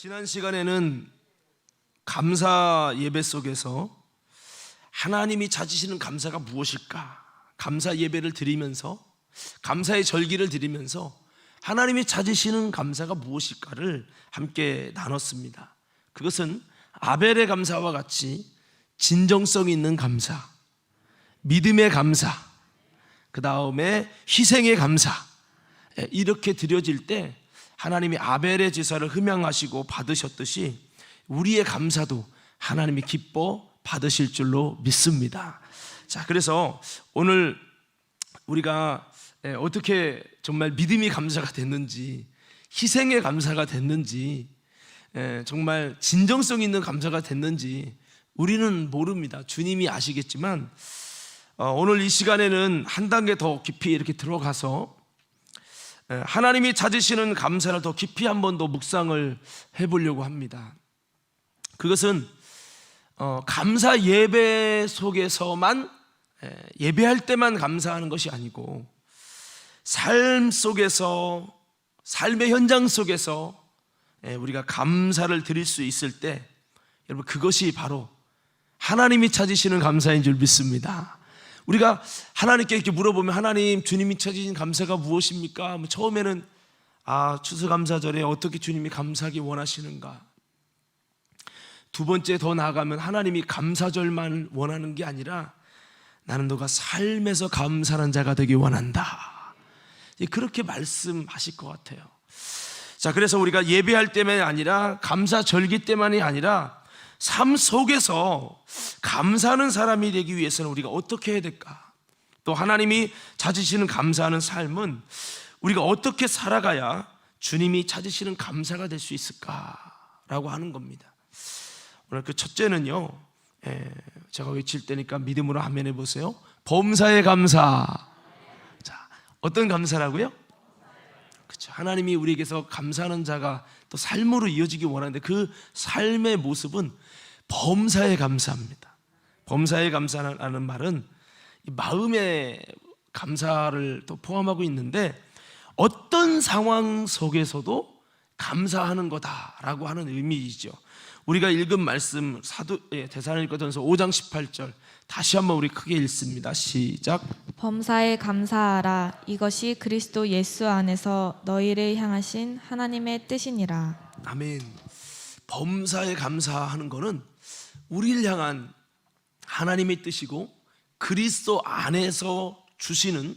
지난 시간에는 감사 예배 속에서 하나님이 찾으시는 감사가 무엇일까? 감사 예배를 드리면서, 감사의 절기를 드리면서 하나님이 찾으시는 감사가 무엇일까를 함께 나눴습니다. 그것은 아벨의 감사와 같이 진정성 있는 감사, 믿음의 감사, 그 다음에 희생의 감사, 이렇게 드려질 때 하나님이 아벨의 제사를 흠양하시고 받으셨듯이 우리의 감사도 하나님이 기뻐 받으실 줄로 믿습니다. 자, 그래서 오늘 우리가 어떻게 정말 믿음이 감사가 됐는지, 희생의 감사가 됐는지, 정말 진정성 있는 감사가 됐는지 우리는 모릅니다. 주님이 아시겠지만 오늘 이 시간에는 한 단계 더 깊이 이렇게 들어가서 하나님이 찾으시는 감사를 더 깊이 한 번 더 묵상을 해보려고 합니다. 그것은 감사 예배 속에서만, 예배할 때만 감사하는 것이 아니고 삶 속에서, 삶의 현장 속에서 우리가 감사를 드릴 수 있을 때, 여러분, 그것이 바로 하나님이 찾으시는 감사인 줄 믿습니다. 우리가 하나님께 이렇게 물어보면, 하나님, 주님이 찾으신 감사가 무엇입니까? 처음에는 추수감사절에 어떻게 주님이 감사하기 원하시는가? 두 번째 더 나아가면 하나님이 감사절만 원하는 게 아니라 나는 너가 삶에서 감사하는 자가 되기 원한다, 그렇게 말씀하실 것 같아요. 자, 그래서 우리가 예배할 때만이 아니라, 감사절기 때만이 아니라 삶 속에서 감사하는 사람이 되기 위해서는 우리가 어떻게 해야 될까? 또 하나님이 찾으시는 감사하는 삶은 우리가 어떻게 살아가야 주님이 찾으시는 감사가 될 수 있을까라고 하는 겁니다. 오늘 그 첫째는요, 제가 외칠 때니까 믿음으로 아멘 해보세요. 범사의 감사. 자, 어떤 감사라고요? 그렇죠. 하나님이 우리에게서 감사하는 자가 또 삶으로 이어지기 원하는데 그 삶의 모습은 범사의 감사입니다. 범사의 감사라는 말은 마음의 감사를 또 포함하고 있는데, 어떤 상황 속에서도 감사하는 거다라고 하는 의미이죠. 우리가 읽은 말씀 데살로니가전서 5장 18절 다시 한번 우리 크게 읽습니다. 시작. 범사에 감사하라. 이것이 그리스도 예수 안에서 너희를 향하신 하나님의 뜻이니라. 아멘. 범사에 감사하는 것은 우리를 향한 하나님의 뜻이고 그리스도 안에서 주시는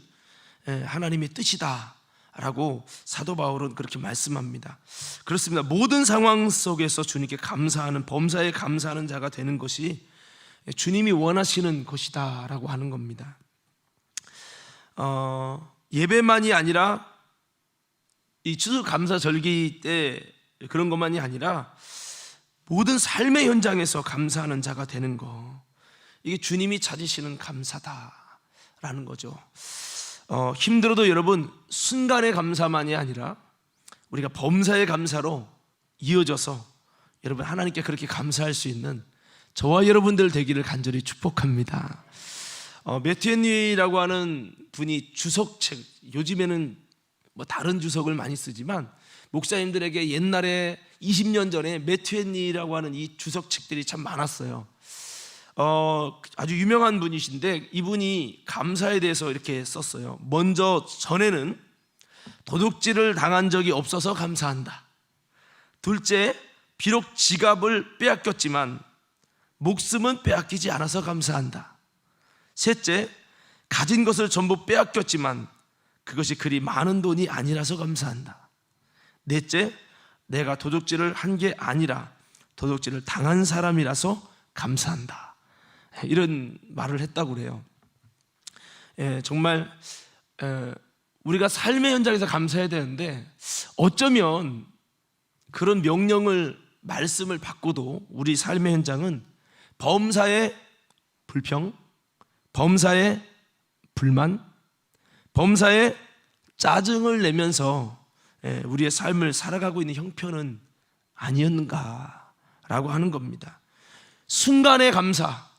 하나님의 뜻이다 라고 사도 바울은 그렇게 말씀합니다. 그렇습니다. 모든 상황 속에서 주님께 감사하는, 범사에 감사하는 자가 되는 것이 주님이 원하시는 것이다 라고 하는 겁니다. 예배만이 아니라 이 추수감사절기 때 그런 것만이 아니라 모든 삶의 현장에서 감사하는 자가 되는 거, 이게 주님이 찾으시는 감사다라는 거죠. 힘들어도 여러분, 순간의 감사만이 아니라 우리가 범사의 감사로 이어져서 여러분 하나님께 그렇게 감사할 수 있는 저와 여러분들 되기를 간절히 축복합니다. 매튜 헨리라고 하는 분이 주석책, 요즘에는 뭐 다른 주석을 많이 쓰지만 목사님들에게 옛날에 20년 전에 매튜 헨리라고 하는 이 주석책들이 참 많았어요. 아주 유명한 분이신데 이분이 감사에 대해서 이렇게 썼어요. 먼저, 전에는 도둑질을 당한 적이 없어서 감사한다. 둘째, 비록 지갑을 빼앗겼지만 목숨은 빼앗기지 않아서 감사한다. 셋째, 가진 것을 전부 빼앗겼지만 그것이 그리 많은 돈이 아니라서 감사한다. 넷째, 내가 도둑질을 한 게 아니라 도둑질을 당한 사람이라서 감사한다. 이런 말을 했다고 그래요. 정말 우리가 삶의 현장에서 감사해야 되는데, 어쩌면 그런 명령을, 말씀을 받고도 우리 삶의 현장은 범사의 불평, 범사의 불만, 범사의 짜증을 내면서 우리의 삶을 살아가고 있는 형편은 아니었는가라고 하는 겁니다. 순간의 감사,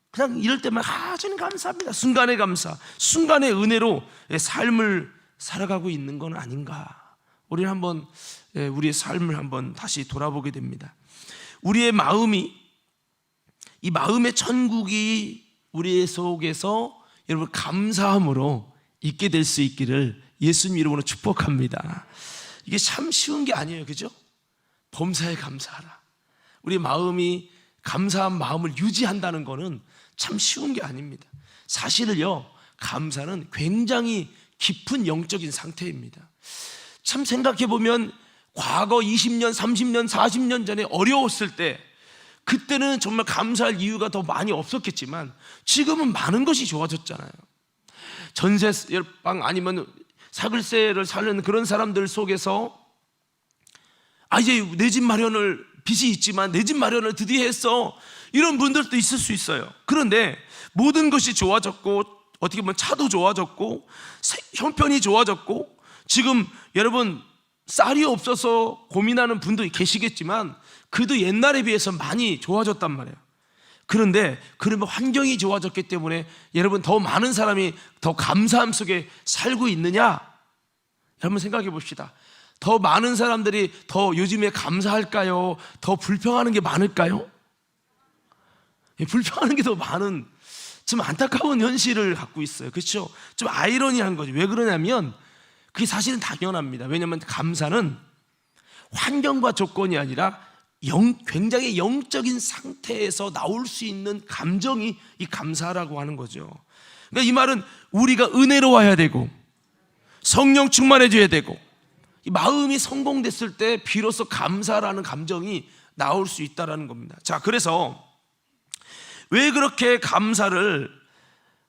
그냥 이럴 때만 주님 감사합니다, 순간의 감사, 순간의 은혜로 삶을 살아가고 있는 건 아닌가. 우리는 한번 우리의 삶을 한번 다시 돌아보게 됩니다. 우리의 마음이, 이 마음의 천국이 우리 속에서 여러분 감사함으로 있게 될 수 있기를 예수님 이름으로 축복합니다. 이게 참 쉬운 게 아니에요, 그죠? 범사에 감사하라. 우리 마음이 감사한 마음을 유지한다는 것은 참 쉬운 게 아닙니다. 사실은요, 감사는 굉장히 깊은 영적인 상태입니다. 참 생각해 보면 과거 20년, 30년, 40년 전에 어려웠을 때, 그때는 정말 감사할 이유가 더 많이 없었겠지만 지금은 많은 것이 좋아졌잖아요. 전세방 아니면 사글세를 살는 그런 사람들 속에서 이제 내 집 마련을, 빚이 있지만 내 집 마련을 드디어 했어, 이런 분들도 있을 수 있어요. 그런데 모든 것이 좋아졌고, 어떻게 보면 차도 좋아졌고 형편이 좋아졌고, 지금 여러분 쌀이 없어서 고민하는 분도 계시겠지만 그도 옛날에 비해서 많이 좋아졌단 말이에요. 그런데 그러면 환경이 좋아졌기 때문에 여러분 더 많은 사람이 더 감사함 속에 살고 있느냐? 여러분 생각해 봅시다. 더 많은 사람들이 더 요즘에 감사할까요? 더 불평하는 게 많을까요? 불평하는 게 더 많은, 좀 안타까운 현실을 갖고 있어요. 그렇죠? 좀 아이러니한 거죠. 왜 그러냐면 그게 사실은 당연합니다. 왜냐하면 감사는 환경과 조건이 아니라 굉장히 영적인 상태에서 나올 수 있는 감정이 이 감사라고 하는 거죠. 그러니까 이 말은 우리가 은혜로워야 되고 성령 충만해져야 되고, 이 마음이 성공됐을 때 비로소 감사라는 감정이 나올 수 있다는 겁니다. 자, 그래서 왜 그렇게 감사를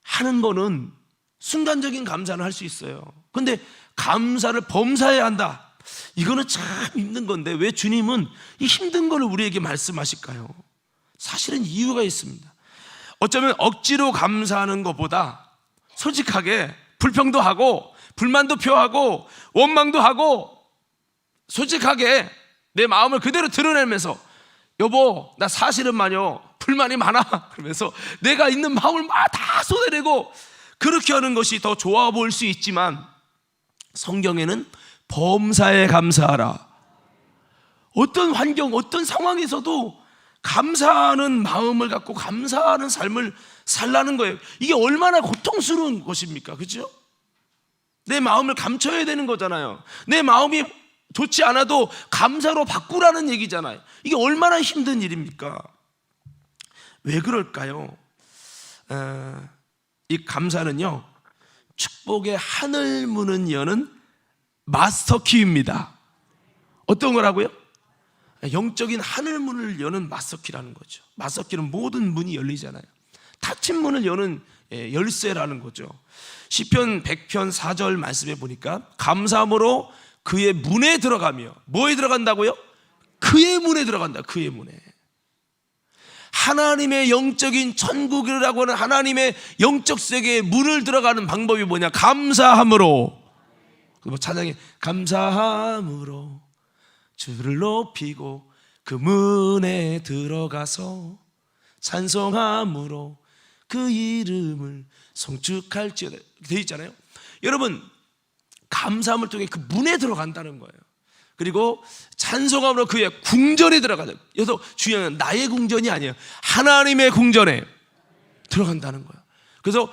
하는 거는 순간적인 감사는 할 수 있어요. 근데 감사를 범사해야 한다, 이거는 참 힘든 건데 왜 주님은 이 힘든 거를 우리에게 말씀하실까요? 사실은 이유가 있습니다. 어쩌면 억지로 감사하는 것보다 솔직하게 불평도 하고 불만도 표하고 원망도 하고 솔직하게 내 마음을 그대로 드러내면서, 여보 나 사실은 말이요 불만이 많아, 그러면서 내가 있는 마음을 막 다 쏟아내고 그렇게 하는 것이 더 좋아 보일 수 있지만, 성경에는 범사에 감사하라, 어떤 환경 어떤 상황에서도 감사하는 마음을 갖고 감사하는 삶을 살라는 거예요. 이게 얼마나 고통스러운 것입니까? 그렇죠? 내 마음을 감춰야 되는 거잖아요. 내 마음이 좋지 않아도 감사로 바꾸라는 얘기잖아요. 이게 얼마나 힘든 일입니까? 왜 그럴까요? 이 감사는요, 축복의 하늘 문은 여는 마스터 키입니다. 어떤 거라고요? 영적인 하늘 문을 여는 마스터 키라는 거죠. 마스터 키는 모든 문이 열리잖아요. 닫힌 문을 여는 열쇠라는 거죠. 시편 100편 4절 말씀에 보니까 감사함으로 그의 문에 들어가며, 뭐에 들어간다고요? 그의 문에 들어간다. 그의 문에. 하나님의 영적인 천국이라고 하는 하나님의 영적 세계에 문을 들어가는 방법이 뭐냐? 감사함으로. 찬양에 감사함으로 주를 높이고 그 문에 들어가서 찬송함으로 그 이름을 송축할지어다 되어 있잖아요. 여러분, 감사함을 통해 그 문에 들어간다는 거예요. 그리고 찬송함으로 그의 궁전에 들어가다. 여기서 중요한 건 나의 궁전이 아니에요. 하나님의 궁전에 들어간다는 거예요. 그래서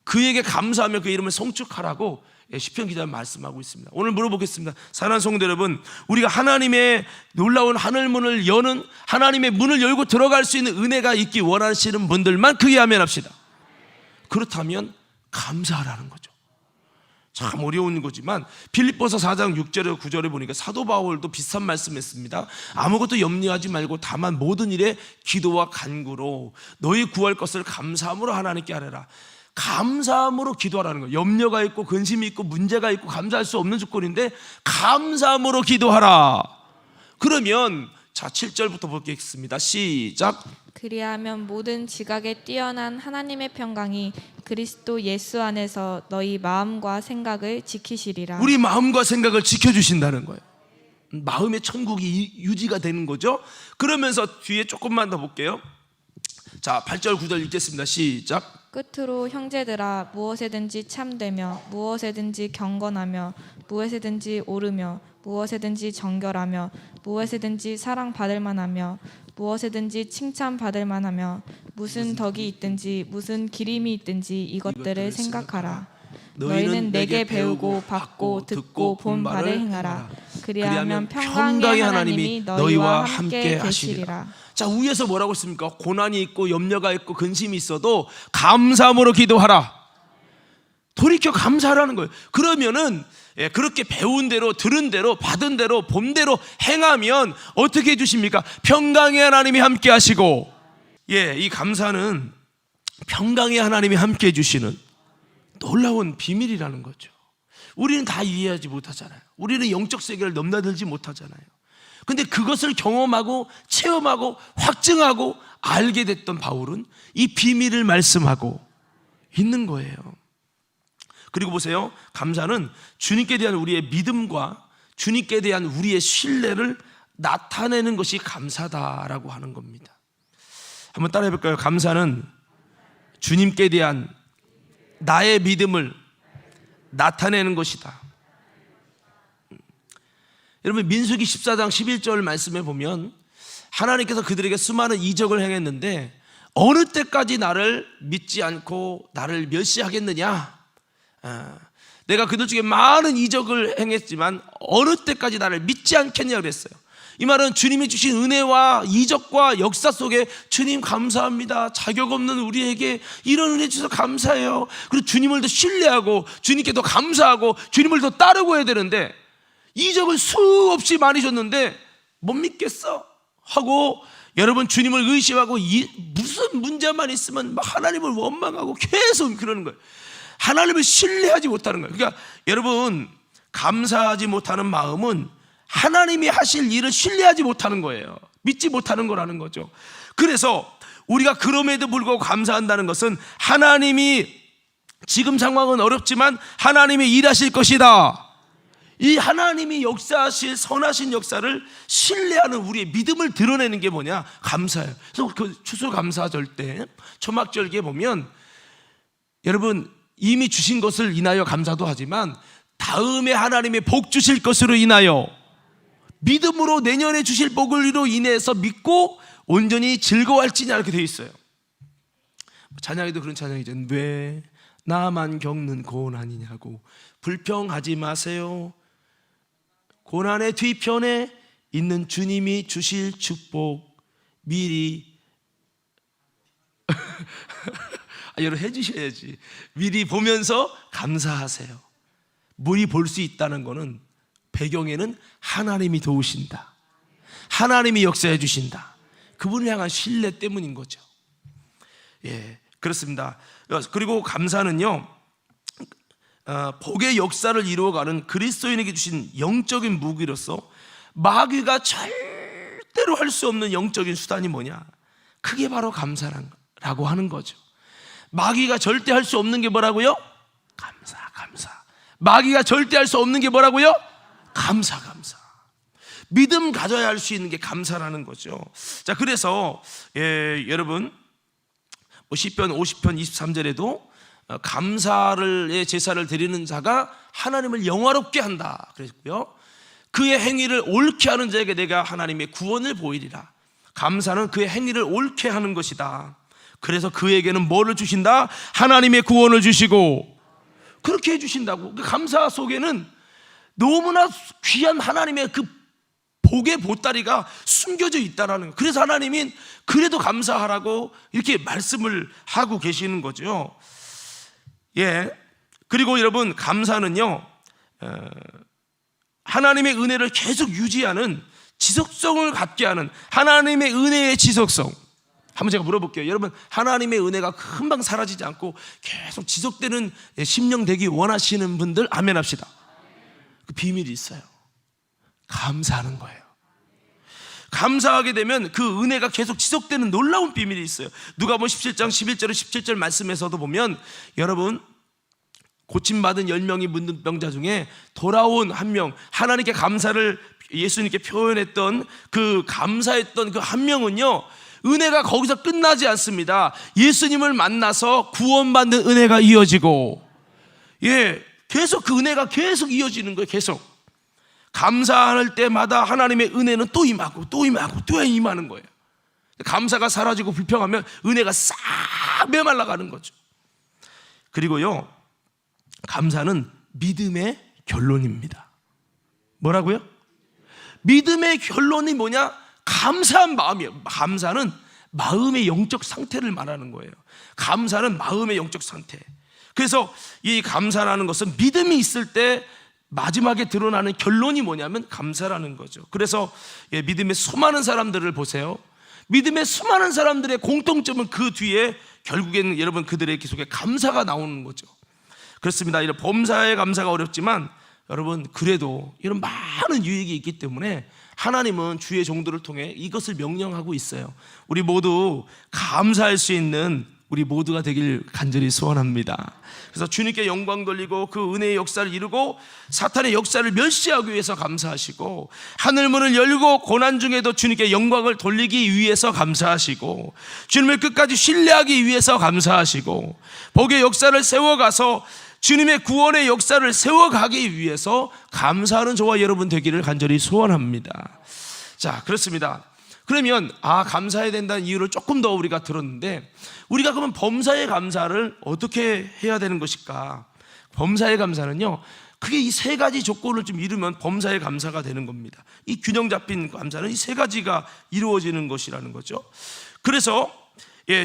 그에게 감사하며 그 이름을 송축하라고 시편 기자는 말씀하고 있습니다. 오늘 물어보겠습니다. 사랑하는 성도 여러분, 우리가 하나님의 놀라운 하늘문을 여는, 하나님의 문을 열고 들어갈 수 있는 은혜가 있기 원하시는 분들만 크게 아멘 합시다. 그렇다면 감사하라는 거죠. 참 어려운 거지만 빌립보서 4장 6절에 9절에 보니까 사도 바울도 비슷한 말씀했습니다. 아무것도 염려하지 말고 다만 모든 일에 기도와 간구로 너희 구할 것을 감사함으로 하나님께 아뢰라. 감사함으로 기도하라는 거예요. 염려가 있고 근심이 있고 문제가 있고 감사할 수 없는 조건인데 감사함으로 기도하라. 그러면 자 7절부터 보겠습니다. 시작. 그리하면 모든 지각에 뛰어난 하나님의 평강이 그리스도 예수 안에서 너희 마음과 생각을 지키시리라. 우리 마음과 생각을 지켜주신다는 거예요. 마음의 천국이 유지가 되는 거죠. 그러면서 뒤에 조금만 더 볼게요. 자 8절 9절 읽겠습니다. 시작. 끝으로 형제들아, 무엇에든지 참되며 무엇에든지 경건하며 무엇에든지 오르며 무엇에든지 정결하며 무엇에든지 사랑받을 만하며 무엇에든지 칭찬받을 만하며 무슨 덕이 있든지 무슨 기림이 있든지 이것들을 생각하라. 너희는 내게 배우고 받고 듣고 본 바를 행하라. 그리하면 평강의 하나님이 너희와 함께 계시리라. 자, 위에서 뭐라고 했습니까? 고난이 있고 염려가 있고 근심이 있어도 감사함으로 기도하라. 돌이켜 감사하라는 거예요. 그러면은 그렇게 배운 대로 들은 대로 받은 대로 본 대로 행하면 어떻게 해주십니까? 평강의 하나님이 함께 하시고, 이 감사는 평강의 하나님이 함께 해주시는 놀라운 비밀이라는 거죠. 우리는 다 이해하지 못하잖아요. 우리는 영적 세계를 넘나들지 못하잖아요. 근데 그것을 경험하고 체험하고 확증하고 알게 됐던 바울은 이 비밀을 말씀하고 있는 거예요. 그리고 보세요, 감사는 주님께 대한 우리의 믿음과 주님께 대한 우리의 신뢰를 나타내는 것이 감사다라고 하는 겁니다. 한번 따라해 볼까요? 감사는 주님께 대한 나의 믿음을 나타내는 것이다. 여러분, 민수기 14장 11절 말씀에 보면 하나님께서 그들에게 수많은 이적을 행했는데 어느 때까지 나를 믿지 않고 나를 멸시하겠느냐? 내가 그들 중에 많은 이적을 행했지만 어느 때까지 나를 믿지 않겠냐 그랬어요. 이 말은 주님이 주신 은혜와 이적과 역사 속에 주님 감사합니다, 자격 없는 우리에게 이런 은혜 주셔서 감사해요, 그리고 주님을 더 신뢰하고 주님께 더 감사하고 주님을 더 따르고 해야 되는데 이적을 수없이 많이 줬는데 못 믿겠어 하고 여러분 주님을 의심하고 무슨 문제만 있으면 막 하나님을 원망하고 계속 그러는 거예요. 하나님을 신뢰하지 못하는 거예요. 그러니까 여러분, 감사하지 못하는 마음은 하나님이 하실 일을 신뢰하지 못하는 거예요. 믿지 못하는 거라는 거죠. 그래서 우리가 그럼에도 불구하고 감사한다는 것은 하나님이 지금 상황은 어렵지만 하나님이 일하실 것이다, 이 하나님이 역사하실 선하신 역사를 신뢰하는 우리의 믿음을 드러내는 게 뭐냐? 감사예요. 그래서 그 추수감사절 때 초막절기에 보면 여러분, 이미 주신 것을 인하여 감사도 하지만 다음에 하나님의 복 주실 것으로 인하여 믿음으로 내년에 주실 복으로 인해서 믿고 온전히 즐거워할지냐 이렇게 되어 있어요. 찬양에도 그런 찬양이죠. 왜 나만 겪는 고난이냐고 불평하지 마세요. 고난의 뒤편에 있는 주님이 주실 축복 미리 여러분 해주셔야지. 미리 보면서 감사하세요. 미리 볼 수 있다는 것은 배경에는 하나님이 도우신다, 하나님이 역사해 주신다, 그분을 향한 신뢰 때문인 거죠. 그렇습니다. 그리고 감사는요, 복의 역사를 이루어가는 그리스도인에게 주신 영적인 무기로서 마귀가 절대로 할 수 없는 영적인 수단이 뭐냐? 그게 바로 감사라고 하는 거죠. 마귀가 절대 할 수 없는 게 뭐라고요? 감사. 마귀가 절대 할 수 없는 게 뭐라고요? 감사. 믿음 가져야 할 수 있는 게 감사라는 거죠. 자, 그래서 여러분 시편 50편 23절에도 감사의 제사를 드리는 자가 하나님을 영화롭게 한다 그랬고요, 그의 행위를 옳게 하는 자에게 내가 하나님의 구원을 보이리라. 감사는 그의 행위를 옳게 하는 것이다. 그래서 그에게는 뭐를 주신다? 하나님의 구원을 주시고 그렇게 해주신다고. 그 감사 속에는 너무나 귀한 하나님의 그 복의 보따리가 숨겨져 있다라는 거예요. 그래서 하나님이 그래도 감사하라고 이렇게 말씀을 하고 계시는 거죠. 그리고 여러분, 감사는요, 하나님의 은혜를 계속 유지하는 지속성을 갖게 하는 하나님의 은혜의 지속성. 한번 제가 물어볼게요. 여러분, 하나님의 은혜가 금방 사라지지 않고 계속 지속되는 심령 되기 원하시는 분들 아멘 합시다. 그 비밀이 있어요. 감사하는 거예요. 감사하게 되면 그 은혜가 계속 지속되는 놀라운 비밀이 있어요. 누가복음 17장 11절 17절 말씀에서도 보면 여러분, 고침받은 10명의 문둥병자 중에 돌아온 한 명, 하나님께 감사를 예수님께 표현했던 그 감사했던 그 한 명은요, 은혜가 거기서 끝나지 않습니다. 예수님을 만나서 구원받는 은혜가 이어지고, 계속 그 은혜가 계속 이어지는 거예요. 계속 감사할 때마다 하나님의 은혜는 또 임하고 또 임하고 또 임하는 거예요. 감사가 사라지고 불평하면 은혜가 싹 메말라가는 거죠. 그리고요, 감사는 믿음의 결론입니다. 뭐라고요? 믿음의 결론이 뭐냐? 감사한 마음이에요. 감사는 마음의 영적 상태를 말하는 거예요. 감사는 마음의 영적 상태. 그래서 이 감사라는 것은 믿음이 있을 때 마지막에 드러나는 결론이 뭐냐면 감사라는 거죠. 그래서 믿음의 수많은 사람들을 보세요. 믿음의 수많은 사람들의 공통점은 그 뒤에 결국에는 여러분 그들의 속에 감사가 나오는 거죠. 그렇습니다. 이런 범사에 감사가 어렵지만 여러분 그래도 이런 많은 유익이 있기 때문에 하나님은 주의 종들을 통해 이것을 명령하고 있어요. 우리 모두 감사할 수 있는 우리 모두가 되길 간절히 소원합니다. 그래서 주님께 영광 돌리고 그 은혜의 역사를 이루고 사탄의 역사를 멸시하기 위해서 감사하시고, 하늘문을 열고 고난 중에도 주님께 영광을 돌리기 위해서 감사하시고, 주님을 끝까지 신뢰하기 위해서 감사하시고, 복의 역사를 세워가서 주님의 구원의 역사를 세워가기 위해서 감사하는 저와 여러분 되기를 간절히 소원합니다. 자, 그렇습니다. 그러면 감사해야 된다는 이유를 조금 더 우리가 들었는데, 우리가 그러면 범사의 감사를 어떻게 해야 되는 것일까? 범사의 감사는요, 그게 이 세 가지 조건을 좀 이루면 범사의 감사가 되는 겁니다. 이 균형 잡힌 감사는 이 세 가지가 이루어지는 것이라는 거죠. 그래서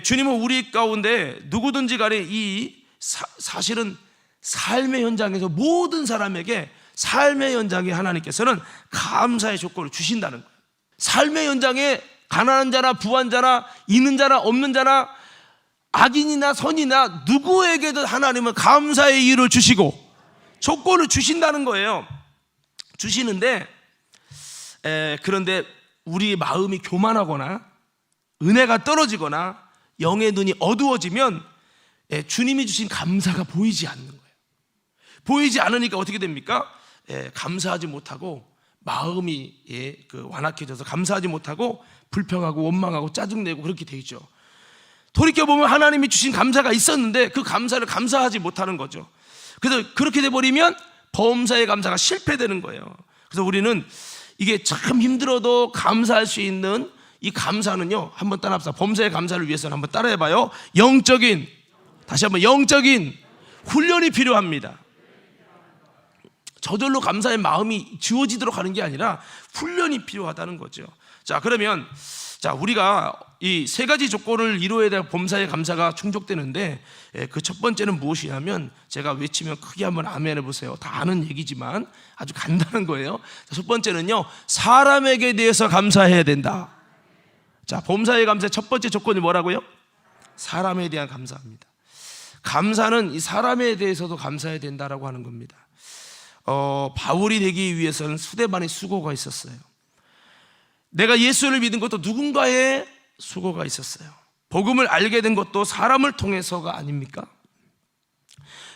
주님은 우리 가운데 누구든지 간에 사실은 삶의 현장에서 모든 사람에게 삶의 현장에 하나님께서는 감사의 조건을 주신다는 거예요. 삶의 현장에 가난한 자나 부한 자나 있는 자나 없는 자나 악인이나 선이나 누구에게도 하나님은 감사의 이유를 주시고 조건을 주신다는 거예요. 주시는데 그런데 우리 마음이 교만하거나 은혜가 떨어지거나 영의 눈이 어두워지면 주님이 주신 감사가 보이지 않는 거예요. 보이지 않으니까 어떻게 됩니까? 감사하지 못하고 마음이 완악해져서 감사하지 못하고 불평하고 원망하고 짜증내고 그렇게 되죠. 돌이켜보면 하나님이 주신 감사가 있었는데 그 감사를 감사하지 못하는 거죠. 그래서 그렇게 돼버리면 범사의 감사가 실패되는 거예요. 그래서 우리는 이게 참 힘들어도 감사할 수 있는 이 감사는요, 한번 따라합시다. 범사의 감사를 위해서는 한번 따라해봐요. 다시 한번 영적인 훈련이 필요합니다. 저절로 감사의 마음이 지워지도록 하는 게 아니라 훈련이 필요하다는 거죠. 자, 그러면 우리가 이 세 가지 조건을 이루어야 될 범사의 감사가 충족되는데, 그 첫 번째는 무엇이냐면, 제가 외치면 크게 한번 아멘 해보세요. 다 아는 얘기지만 아주 간단한 거예요. 첫 번째는요, 사람에게 대해서 감사해야 된다. 자, 범사의 감사의 첫 번째 조건이 뭐라고요? 사람에 대한 감사입니다. 감사는 이 사람에 대해서도 감사해야 된다라고 하는 겁니다. 바울이 되기 위해서는 수대반의 수고가 있었어요. 내가 예수를 믿은 것도 누군가의 수고가 있었어요. 복음을 알게 된 것도 사람을 통해서가 아닙니까?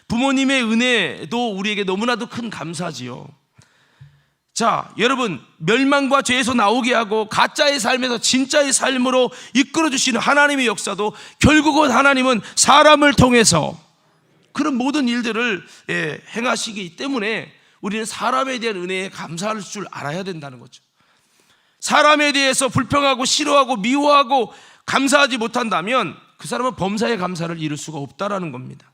부모님의 은혜도 우리에게 너무나도 큰 감사지요. 자, 여러분, 멸망과 죄에서 나오게 하고 가짜의 삶에서 진짜의 삶으로 이끌어 주시는 하나님의 역사도 결국은 하나님은 사람을 통해서 그런 모든 일들을 행하시기 때문에 우리는 사람에 대한 은혜에 감사할 줄 알아야 된다는 거죠. 사람에 대해서 불평하고 싫어하고 미워하고 감사하지 못한다면 그 사람은 범사의 감사를 이룰 수가 없다라는 겁니다.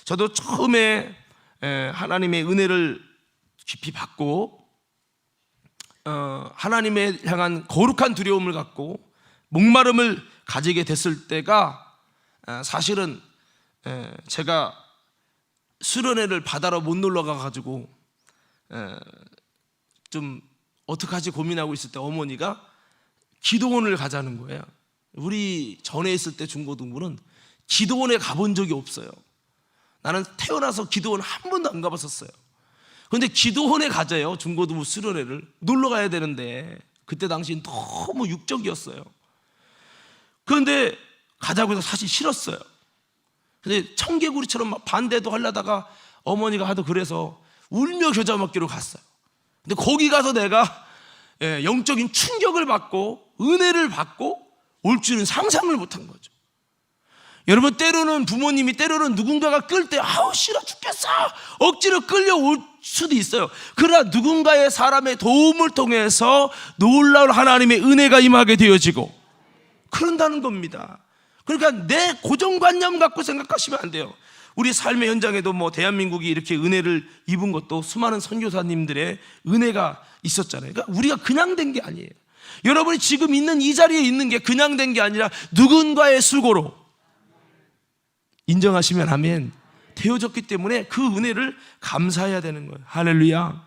저도 처음에 하나님의 은혜를 깊이 받고 하나님에 향한 거룩한 두려움을 갖고 목마름을 가지게 됐을 때가 사실은 제가 수련회를 바다로 못 놀러 가가지고 좀 어떡하지 고민하고 있을 때 어머니가 기도원을 가자는 거예요. 우리 전에 있을 때 중고등부는 기도원에 가본 적이 없어요. 나는 태어나서 기도원 한 번도 안 가봤었어요. 그런데 기도원에 가자요. 중고등부 수련회를 놀러 가야 되는데 그때 당시엔 너무 육적이었어요. 그런데 가자고 해서 사실 싫었어요. 근데 청개구리처럼 막 반대도 하려다가 어머니가 하도 그래서 울며 겨자 먹기로 갔어요. 근데 거기 가서 내가 영적인 충격을 받고 은혜를 받고 올 줄은 상상을 못한 거죠. 여러분, 때로는 부모님이 때로는 누군가가 끌 때 아우 싫어 죽겠어 억지로 끌려올 수도 있어요. 그러나 누군가의 사람의 도움을 통해서 놀라운 하나님의 은혜가 임하게 되어지고 그런다는 겁니다. 그러니까 내 고정관념 갖고 생각하시면 안 돼요. 우리 삶의 현장에도 뭐 대한민국이 이렇게 은혜를 입은 것도 수많은 선교사님들의 은혜가 있었잖아요. 그러니까 우리가 그냥 된 게 아니에요. 여러분이 지금 있는 이 자리에 있는 게 그냥 된 게 아니라 누군가의 수고로, 인정하시면 아멘, 되어졌기 때문에 그 은혜를 감사해야 되는 거예요. 할렐루야.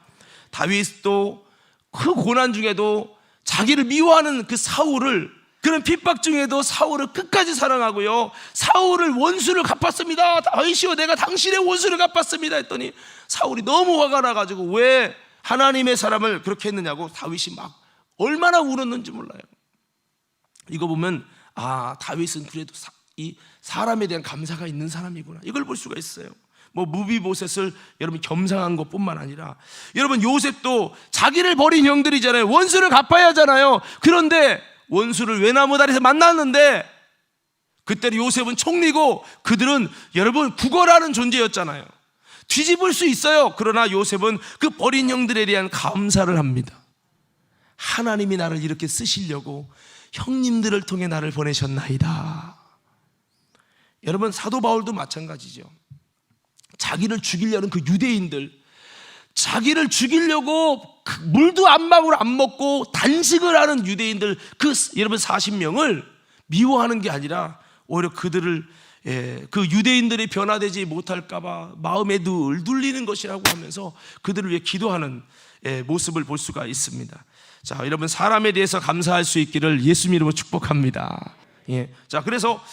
다윗도 그 고난 중에도 자기를 미워하는 그 사울을, 그런 핍박 중에도 사울을 끝까지 사랑하고요, 사울을 원수를 갚았습니다. 다윗이여 내가 당신의 원수를 갚았습니다 했더니 사울이 너무 화가 나가지고 왜 하나님의 사람을 그렇게 했느냐고 다윗이 막 얼마나 울었는지 몰라요. 이거 보면 아, 다윗은 그래도 이 사람에 대한 감사가 있는 사람이구나, 이걸 볼 수가 있어요. 뭐 무비보셋을 여러분 겸상한 것뿐만 아니라 여러분 요셉도 자기를 버린 형들이잖아요. 원수를 갚아야 하잖아요. 그런데 원수를 외나무 다리에서 만났는데 그때 요셉은 총리고 그들은 여러분 국어라는 존재였잖아요. 뒤집을 수 있어요. 그러나 요셉은 그 버린 형들에 대한 감사를 합니다. 하나님이 나를 이렇게 쓰시려고 형님들을 통해 나를 보내셨나이다. 여러분 사도 바울도 마찬가지죠. 자기를 죽이려는 그 유대인들, 자기를 죽이려고 물도 한 방울 안 먹고 단식을 하는 유대인들, 그 여러분 40명을 미워하는 게 아니라 오히려 그들을 그 유대인들이 변화되지 못할까봐 마음에 늘 눌리는 것이라고 하면서 그들을 위해 기도하는 모습을 볼 수가 있습니다. 자, 여러분 사람에 대해서 감사할 수 있기를 예수님 이름으로 축복합니다. 자, 그래서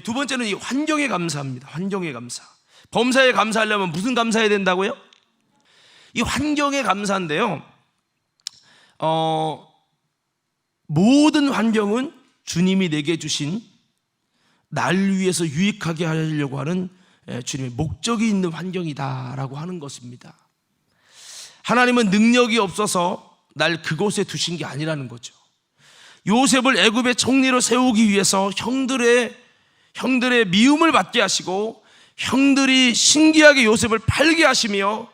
두 번째는 이 환경에 감사합니다. 환경에 감사. 범사에 감사하려면 무슨 감사해야 된다고요? 이 환경에 감사인데요, 모든 환경은 주님이 내게 주신 날 위해서 유익하게 하려고 하는 주님의 목적이 있는 환경이다라고 하는 것입니다. 하나님은 능력이 없어서 날 그곳에 두신 게 아니라는 거죠. 요셉을 애굽의 총리로 세우기 위해서 형들의 미움을 받게 하시고 형들이 신기하게 요셉을 팔게 하시며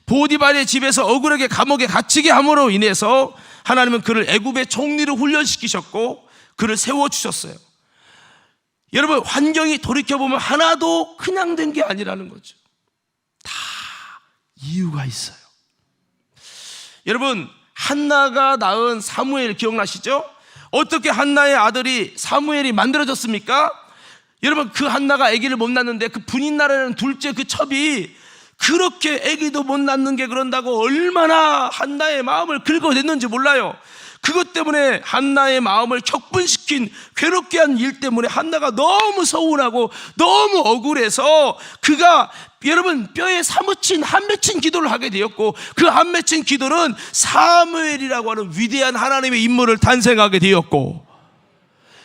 보디발의 집에서 억울하게 감옥에 갇히게 함으로 인해서 하나님은 그를 애굽의 총리로 훈련시키셨고 그를 세워주셨어요. 여러분 환경이 돌이켜보면 하나도 그냥 된 게 아니라는 거죠. 다 이유가 있어요. 여러분 한나가 낳은 사무엘 기억나시죠? 어떻게 한나의 아들이 사무엘이 만들어졌습니까? 여러분 그 한나가 아기를 못 낳는데 그 분인나라는 둘째 그 첩이 그렇게 아기도 못 낳는 게 그런다고 얼마나 한나의 마음을 긁어냈는지 몰라요. 그것 때문에 한나의 마음을 격분시킨, 괴롭게 한 일 때문에 한나가 너무 서운하고 너무 억울해서 그가 여러분 뼈에 사무친 한 맺힌 기도를 하게 되었고 그 한 맺힌 기도는 사무엘이라고 하는 위대한 하나님의 인물을 탄생하게 되었고,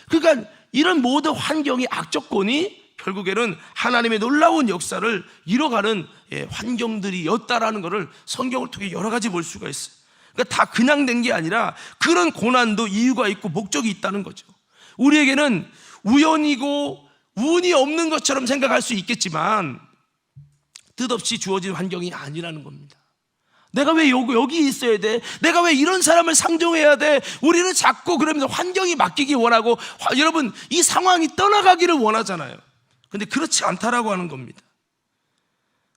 그러니까 이런 모든 환경이 악조건이 결국에는 하나님의 놀라운 역사를 이뤄가는 환경들이었다라는 것을 성경을 통해 여러 가지 볼 수가 있어요. 그러니까 다 그냥 된 게 아니라 그런 고난도 이유가 있고 목적이 있다는 거죠. 우리에게는 우연이고 운이 없는 것처럼 생각할 수 있겠지만 뜻없이 주어진 환경이 아니라는 겁니다. 내가 왜 여기 있어야 돼? 내가 왜 이런 사람을 상종해야 돼? 우리는 자꾸 그러면서 환경이 맡기기 원하고 여러분 이 상황이 떠나가기를 원하잖아요. 근데 그렇지 않다라고 하는 겁니다.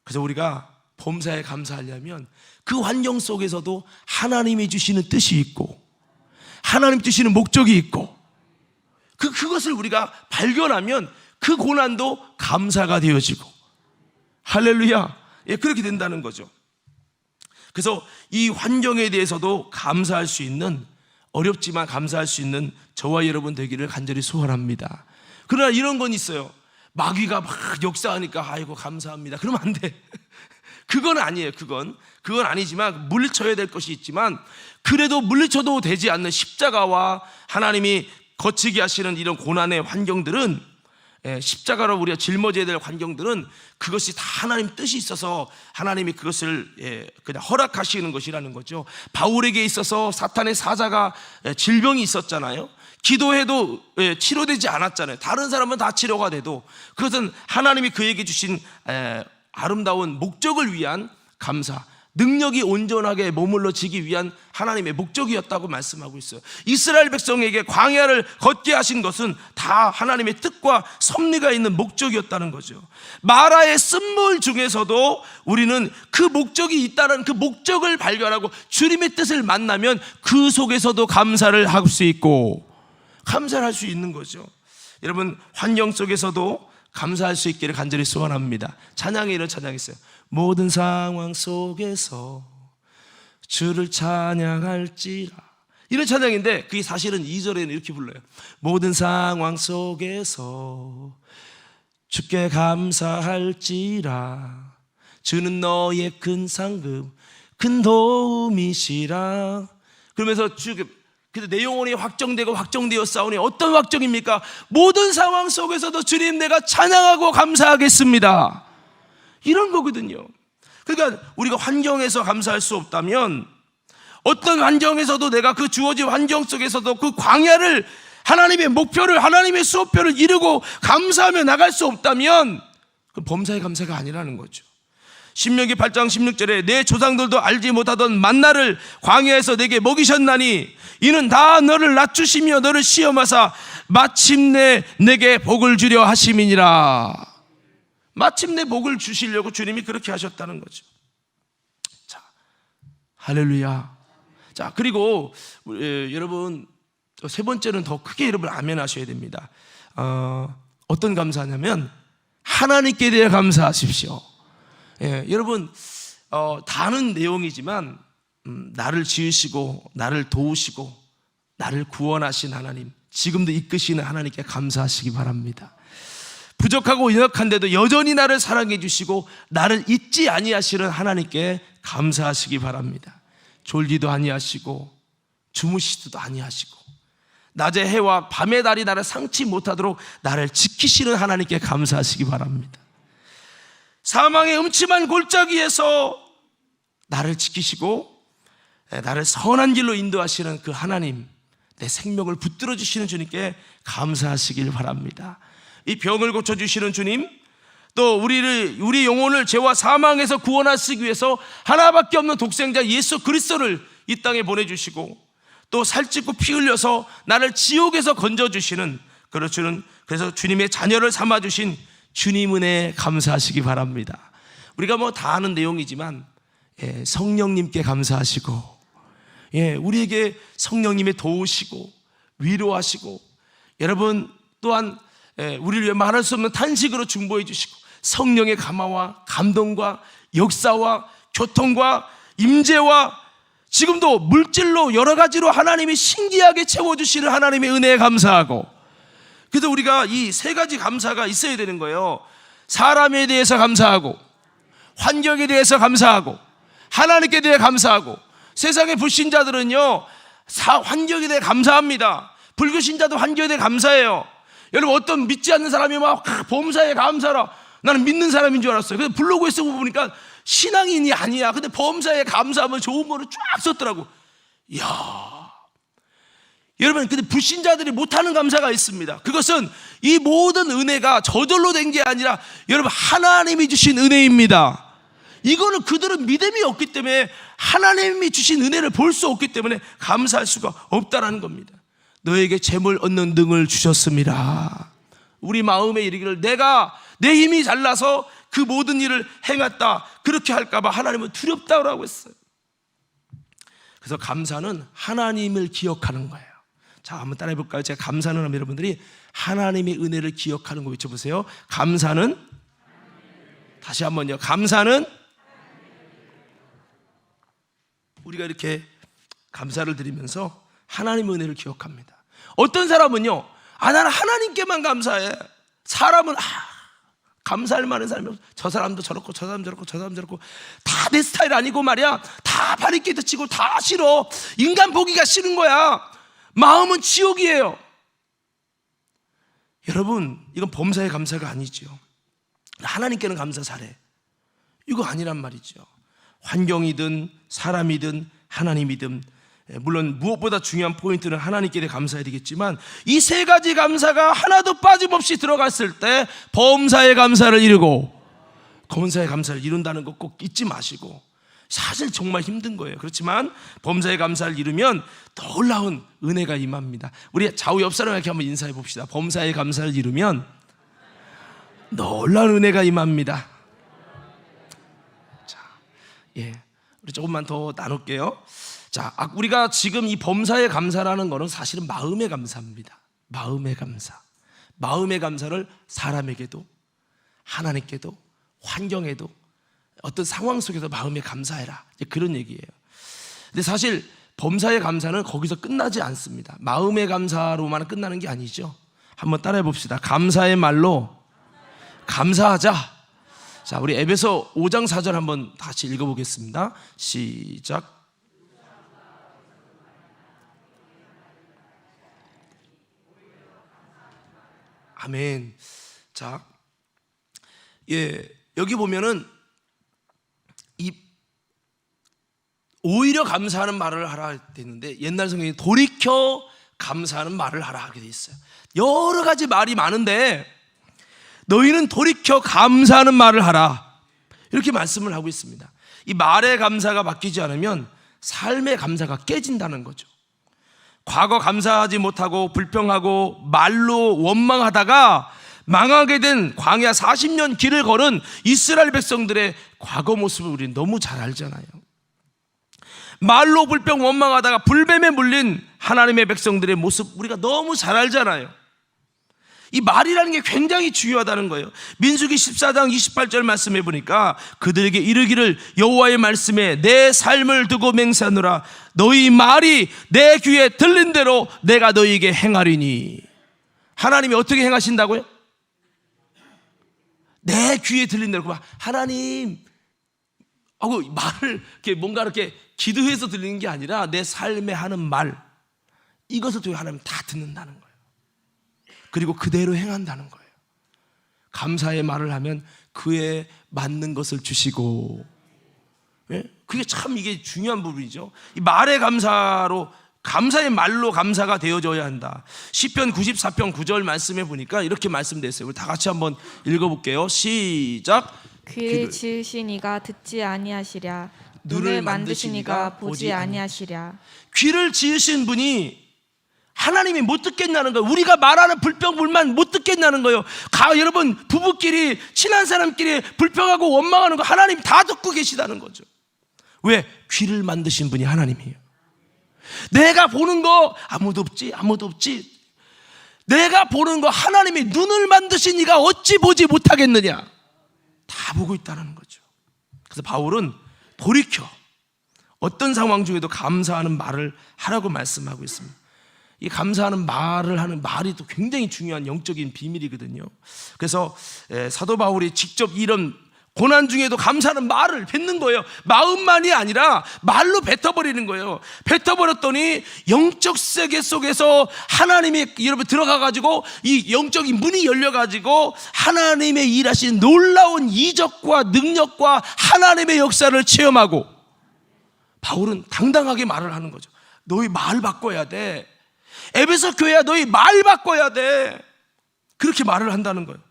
그래서 우리가 범사에 감사하려면 그 환경 속에서도 하나님이 주시는 뜻이 있고 하나님 주시는 목적이 있고 그것을 우리가 발견하면 그 고난도 감사가 되어지고, 할렐루야, 그렇게 된다는 거죠. 그래서 이 환경에 대해서도 감사할 수 있는, 어렵지만 감사할 수 있는 저와 여러분 되기를 간절히 소원합니다. 그러나 이런 건 있어요. 마귀가 막 역사하니까 아이고 감사합니다 그러면 안 돼. 그건 아니에요. 그건 아니지만 물리쳐야 될 것이 있지만 그래도 물리쳐도 되지 않는 십자가와 하나님이 거치게 하시는 이런 고난의 환경들은 십자가로 우리가 짊어져야 될 환경들은 그것이 다 하나님 뜻이 있어서 하나님이 그것을 그냥 허락하시는 것이라는 거죠. 바울에게 있어서 사탄의 사자가 질병이 있었잖아요. 기도해도 치료되지 않았잖아요. 다른 사람은 다 치료가 돼도 그것은 하나님이 그에게 주신 아름다운 목적을 위한 감사, 능력이 온전하게 머물러지기 위한 하나님의 목적이었다고 말씀하고 있어요. 이스라엘 백성에게 광야를 걷게 하신 것은 다 하나님의 뜻과 섭리가 있는 목적이었다는 거죠. 마라의 쓴물 중에서도 우리는 그 목적이 있다는 그 목적을 발견하고 주님의 뜻을 만나면 그 속에서도 감사를 할 수 있고 감사를 할 수 있는 거죠. 여러분, 환경 속에서도 감사할 수 있기를 간절히 소원합니다. 찬양에 이런 찬양이 있어요. 모든 상황 속에서 주를 찬양할지라. 이런 찬양인데 그게 사실은 2절에는 이렇게 불러요. 모든 상황 속에서 주께 감사할지라. 주는 너의 큰 상급 큰 도움이시라. 그러면서 근데 내 영혼이 확정되고 확정되어 싸우니 어떤 확정입니까? 모든 상황 속에서도 주님 내가 찬양하고 감사하겠습니다. 이런 거거든요. 그러니까 우리가 환경에서 감사할 수 없다면 어떤 환경에서도 내가 그 주어진 환경 속에서도 그 광야를 하나님의 목표를 하나님의 수호표를 이루고 감사하며 나갈 수 없다면 그건 범사의 감사가 아니라는 거죠. 신명기 8장 16절에 내 조상들도 알지 못하던 만나를 광야에서 내게 먹이셨나니 이는 다 너를 낮추시며 너를 시험하사 마침내 내게 복을 주려 하심이니라. 마침내 복을 주시려고 주님이 그렇게 하셨다는 거죠. 자, 할렐루야. 자, 그리고 여러분 세 번째는 더 크게 여러분 아멘 하셔야 됩니다. 어떤 감사냐면 하나님께 대해 감사하십시오. 여러분 다 아는 내용이지만 나를 지으시고 나를 도우시고 나를 구원하신 하나님, 지금도 이끄시는 하나님께 감사하시기 바랍니다. 부족하고 연약한데도 여전히 나를 사랑해 주시고 나를 잊지 아니하시는 하나님께 감사하시기 바랍니다. 졸지도 아니하시고 주무시지도 아니하시고 낮의 해와 밤의 달이 나를 상치 못하도록 나를 지키시는 하나님께 감사하시기 바랍니다. 사망의 음침한 골짜기에서 나를 지키시고 나를 선한 길로 인도하시는 그 하나님, 내 생명을 붙들어 주시는 주님께 감사하시길 바랍니다. 이 병을 고쳐주시는 주님, 또 우리 영혼을 죄와 사망에서 구원하시기 위해서 하나밖에 없는 독생자 예수 그리스도를 이 땅에 보내주시고 또 살찌고 피 흘려서 나를 지옥에서 건져주시는 그래서 주님의 자녀를 삼아주신 주님 은혜에 감사하시기 바랍니다. 우리가 뭐 다 아는 내용이지만 성령님께 감사하시고 우리에게 성령님의 도우시고 위로하시고 여러분 또한 우리를 위해 말할 수 없는 탄식으로 중보해 주시고 성령의 감화와 감동과 역사와 교통과 임재와 지금도 물질로 여러 가지로 하나님이 신기하게 채워주시는 하나님의 은혜에 감사하고, 그래서 우리가 이 세 가지 감사가 있어야 되는 거예요. 사람에 대해서 감사하고, 환경에 대해서 감사하고, 하나님께 대해 감사하고. 세상의 불신자들은요 환경에 대해 감사합니다. 불교신자도 환경에 대해 감사해요. 여러분 어떤 믿지 않는 사람이 막 범사에 감사라, 나는 믿는 사람인 줄 알았어요. 근데 블로그에 쓰고 보니까 신앙인이 아니야. 근데 범사에 감사하면 좋은 거를 쫙 썼더라고. 이야, 여러분 근데 불신자들이 못하는 감사가 있습니다. 그것은 이 모든 은혜가 저절로 된 게 아니라 여러분 하나님이 주신 은혜입니다. 이거는 그들은 믿음이 없기 때문에 하나님이 주신 은혜를 볼 수 없기 때문에 감사할 수가 없다라는 겁니다. 너에게 재물 얻는 등을 주셨습니다. 우리 마음에 이르기를 내가 내 힘이 잘나서 그 모든 일을 행했다 그렇게 할까봐 하나님은 두렵다고 했어요. 그래서 감사는 하나님을 기억하는 거예요. 자, 한번 따라해 볼까요? 제가 감사는 하면 여러분들이 하나님의 은혜를 기억하는 거 외쳐보세요. 감사는, 다시 한번요. 감사는, 우리가 이렇게 감사를 드리면서 하나님의 은혜를 기억합니다. 어떤 사람은요, 나는 하나님께만 감사해. 사람은 감사할 만한 사람이 없어. 저 사람도 저렇고 저 사람 저렇고 저 사람 저렇고 다 내 스타일 아니고 말이야. 다 바리케이트 치고 다 싫어. 인간 보기가 싫은 거야. 마음은 지옥이에요. 여러분, 이건 범사에 감사가 아니죠. 하나님께는 감사 잘해, 이거 아니란 말이죠. 환경이든 사람이든 하나님이든, 물론 무엇보다 중요한 포인트는 하나님께 감사해야 되겠지만, 이 세 가지 감사가 하나도 빠짐없이 들어갔을 때 범사에 감사를 이루고 범사에 감사를 이룬다는 거 꼭 잊지 마시고, 사실 정말 힘든 거예요. 그렇지만 범사에 감사를 이루면 놀라운 은혜가 임합니다. 우리 좌우 옆 사람에게 한번 인사해 봅시다. 범사에 감사를 이루면 놀라운 은혜가 임합니다. 자, 우리 조금만 더 나눌게요. 자, 우리가 지금 이 범사에 감사라는 거는 사실은 마음의 감사입니다. 마음의 감사. 마음의 감사를 사람에게도, 하나님께도, 환경에도, 어떤 상황 속에서 마음에 감사해라, 그런 얘기예요. 근데 사실 범사의 감사는 거기서 끝나지 않습니다. 마음의 감사로만 끝나는 게 아니죠. 한번 따라해 봅시다. 감사의 말로 감사하자. 자, 우리 에베소 5장 4절 한번 다시 읽어보겠습니다. 시작. 아멘. 자, 여기 보면은 이 오히려 감사하는 말을 하라 했는데, 옛날 성경에 돌이켜 감사하는 말을 하라 하게 돼 있어요. 여러 가지 말이 많은데 너희는 돌이켜 감사하는 말을 하라, 이렇게 말씀을 하고 있습니다. 이 말의 감사가 바뀌지 않으면 삶의 감사가 깨진다는 거죠. 과거 감사하지 못하고 불평하고 말로 원망하다가 망하게 된 광야 40년 길을 걸은 이스라엘 백성들의 과거 모습을 우리는 너무 잘 알잖아요. 말로 불평 원망하다가 불뱀에 물린 하나님의 백성들의 모습 우리가 너무 잘 알잖아요. 이 말이라는 게 굉장히 중요하다는 거예요. 민수기 14장 28절 말씀해 보니까 그들에게 이르기를 여호와의 말씀에 내 삶을 두고 맹세하노라. 너희 말이 내 귀에 들린 대로 내가 너희에게 행하리니. 하나님이 어떻게 행하신다고요? 내 귀에 들린 대로. 하나님 하고 말을 이렇게 뭔가 이렇게 기도해서 들리는 게 아니라 내 삶에 하는 말, 이것을 또 하나님 다 듣는다는 거예요. 그리고 그대로 행한다는 거예요. 감사의 말을 하면 그에 맞는 것을 주시고, 그게 참 이게 중요한 부분이죠. 이 말의 감사로, 감사의 말로 감사가 되어져야 한다. 시편 94편 9절 말씀해 보니까 이렇게 말씀되어 있어요. 우리 다 같이 한번 읽어볼게요. 시작. 귀를 지으신 이가 듣지 아니하시랴. 눈을 만드신 이가 보지 아니하시랴. 귀를 지으신 분이 하나님이 못 듣겠냐는 거예요. 우리가 말하는 불평불만 못 듣겠냐는 거예요. 여러분, 부부끼리, 친한 사람끼리 불평하고 원망하는 거 하나님 다 듣고 계시다는 거죠. 왜? 귀를 만드신 분이 하나님이에요. 내가 보는 거 아무도 없지, 아무도 없지. 내가 보는 거 하나님이 눈을 만드신 이가 어찌 보지 못하겠느냐. 다 보고 있다는 거죠. 그래서 바울은 돌이켜 어떤 상황 중에도 감사하는 말을 하라고 말씀하고 있습니다. 이 감사하는 말을 하는 말이 또 굉장히 중요한 영적인 비밀이거든요. 그래서 사도 바울이 직접 이런 고난 중에도 감사하는 말을 뱉는 거예요. 마음만이 아니라 말로 뱉어버리는 거예요. 뱉어버렸더니 영적 세계 속에서 하나님이 여러분 들어가가지고 이 영적인 문이 열려가지고 하나님의 일하신 놀라운 이적과 능력과 하나님의 역사를 체험하고, 바울은 당당하게 말을 하는 거죠. 너희 말 바꿔야 돼. 에베소 교회야, 너희 말 바꿔야 돼. 그렇게 말을 한다는 거예요.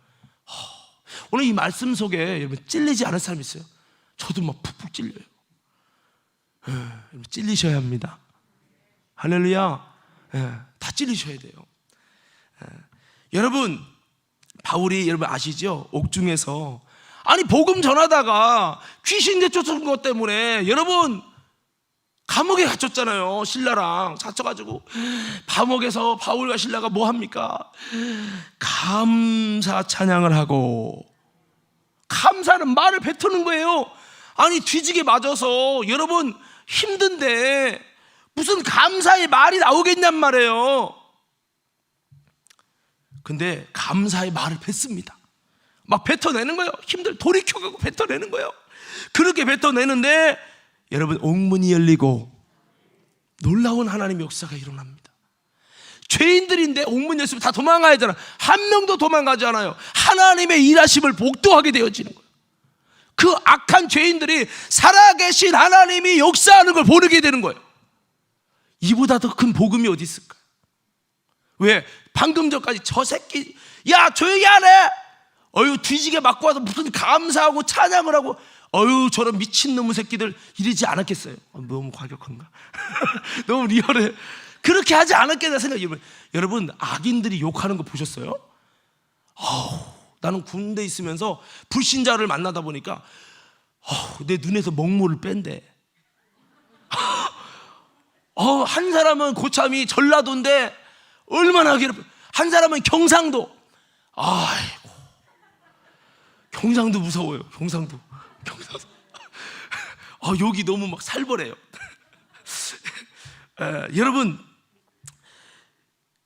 오늘 이 말씀 속에 여러분 찔리지 않은 사람 있어요? 저도 막 푹푹 찔려요. 찔리셔야 합니다. 할렐루야. 다 찔리셔야 돼요. 여러분, 바울이 여러분 아시죠? 옥중에서 아니 복음 전하다가 귀신 내쫓은 것 때문에 여러분 감옥에 갇혔잖아요. 신라랑 갇혀가지고 감옥에서 바울과 신라가 뭐 합니까? 감사 찬양을 하고 감사는 말을 뱉는 거예요. 아니 뒤지게 맞아서 여러분 힘든데 무슨 감사의 말이 나오겠냔 말이에요. 근데 감사의 말을 뱉습니다. 막 뱉어내는 거예요. 돌이켜가고 뱉어내는 거예요. 그렇게 뱉어내는데 여러분 옥문이 열리고 놀라운 하나님의 역사가 일어납니다. 죄인들인데 옥문 열쇠면 다 도망가야 하잖아. 한 명도 도망가지 않아요. 하나님의 일하심을 복도하게 되어지는 거예요. 그 악한 죄인들이 살아계신 하나님이 역사하는 걸 보게 되는 거예요. 이보다 더 큰 복음이 어디 있을까? 왜? 방금 전까지 저 새끼 야 조용히 하래, 어휴 뒤지게 맞고 와서 무슨 감사하고 찬양을 하고, 어휴 저런 미친놈의 새끼들 이러지 않았겠어요? 너무 과격한가? 너무 리얼해. 그렇게 하지 않았겠나 생각해요. 여러분 악인들이 욕하는 거 보셨어요? 나는 군대 있으면서 불신자를 만나다 보니까 내 눈에서 먹물을 뺀대. 한 사람은 고참이 전라도인데 얼마나 괴롭혀. 한 사람은 경상도. 아이고 경상도 무서워요. 경상도. 여기 너무 막 살벌해요. 여러분